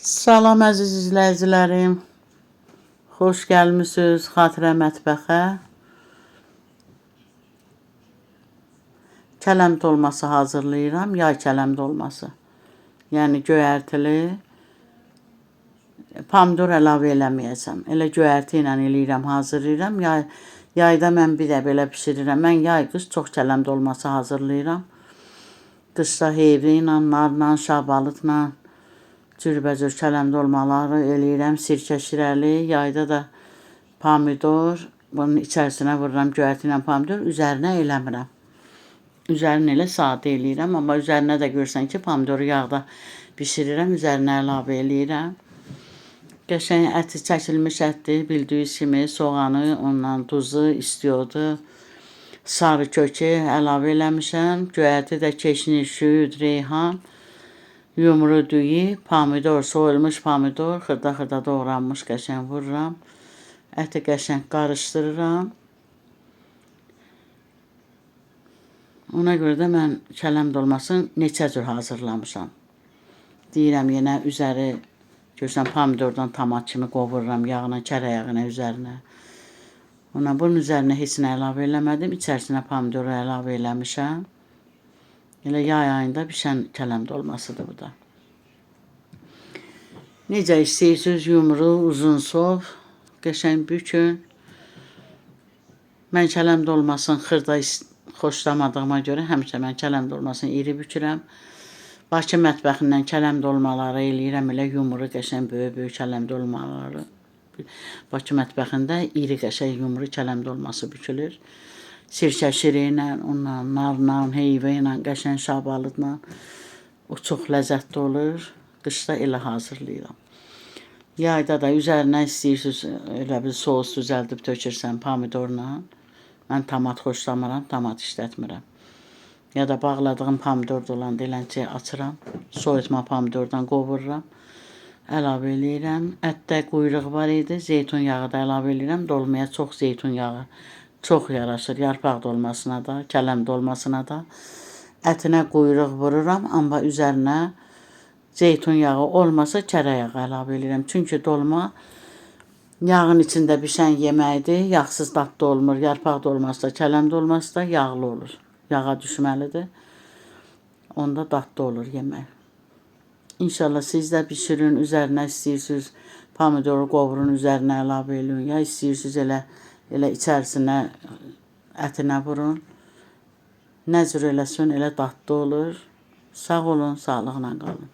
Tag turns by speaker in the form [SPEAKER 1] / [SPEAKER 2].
[SPEAKER 1] Salam əziz izləyicilərim. Xoş gəlmisiniz Xatirə mətbəxə. Kələm dolması hazırlayıram. Yay kələm dolması. Yəni göyərtili. Pomidor əlavə eləməyəcəm. Elə göyərti ilə eləyirəm, hazırlayıram. Yayda mən bir də belə pişirirəm. Mən yay qış çox kələm dolması hazırlayıram. Qışda heyri ilə, narla, şabalıqla cürbəcür kələm dolmaları eləyirəm. Sirkə şirəli. Yayda da pomidor. Bunun içərisinə vururam göyərti ilə pomidor. Üzərinə eləmirəm. Üzərini elə sadə eləyirəm. Amma üzərinə də görsən ki, pomidoru yağda bişirirəm. Üzərinə əlavə eləyirəm. Qəşəng əti, çəkilmiş ətdir. Bildiyiniz kimi soğanı, ondan tuzu, istiyodu, sarı kökü əlavə eləmişəm. Göyərti də keşnir, şüyüd, reyhan, yumru düyü, pomidor, soyulmuş pomidor, xırda-xırda doğranmış qəşəng vururam. Əti qəşəng qarışdırıram. Ona görə də mən kələm dolmasını neçə cür hazırlamışam. Deyirəm yenə üzəri görsən pomidordan tomat kimi qovururam yağına, kərə yağına üzərinə. Bunun üzərinə heç nə əlavə eləmədim. İçərisinə pomidoru əlavə eləmişəm. Elə yay ayında pişən kələm dolmasıdır bu da. Necə istəyirsiniz yumru, uzun sov, qəşəng bükün. Mən kələm dolmasını xırda xoşlamadığıma görə həmişə mən kələm dolmasını iri bükürəm. Bakı mətbəxindən kələm dolmaları eləyirəm, elə yumru qəşəng böyük kələm dolmaları. Bakı mətbəxində iri qəşəng yumru kələm dolması bükülür. Sirkə şiri ilə, onunla, narla, heyvə ilə, qəşəng şabalıqla. O çox ləzzətli olur. Qışda elə hazırlayıram. Yayda da üzərinə istəyirsiniz elə bir sos düzəldib tökürsən pomidorla. Mən tomat xoşlamıram, tomat işlətmirəm. Ya da bağladığım pomidor dolanda eləncə açıram. Soyutma pomidordan qovururam. Əlavə eləyirəm. Ətdə quyruq var idi. Zeytun yağı da əlavə eləyirəm. Dolmaya çox zeytun yağı çox yaraşır. Yarpaq dolmasına da, kələm dolmasına da. Ətinə quyruq vururam. Amma üzərinə zeytun yağı olmasa kərə yağı əlavə eləyirəm. Çünki dolma yağın içində bişən yeməkdir. Yağsız dadlı olmur. Yarpaq dolması da, kələm dolması da yağlı olur. Yağa düşməlidir. Onda dadlı olur yemək. İnşallah siz də bişirin. Üzərinə istəyirsiniz pomidoru qovurun, üzərinə əlavə eləyin. Ya istəyirsiniz elə içərisinə ətinə vurun. Nə cür eləsin elə dadlı olur. Sağ olun, sağlıqla qalın.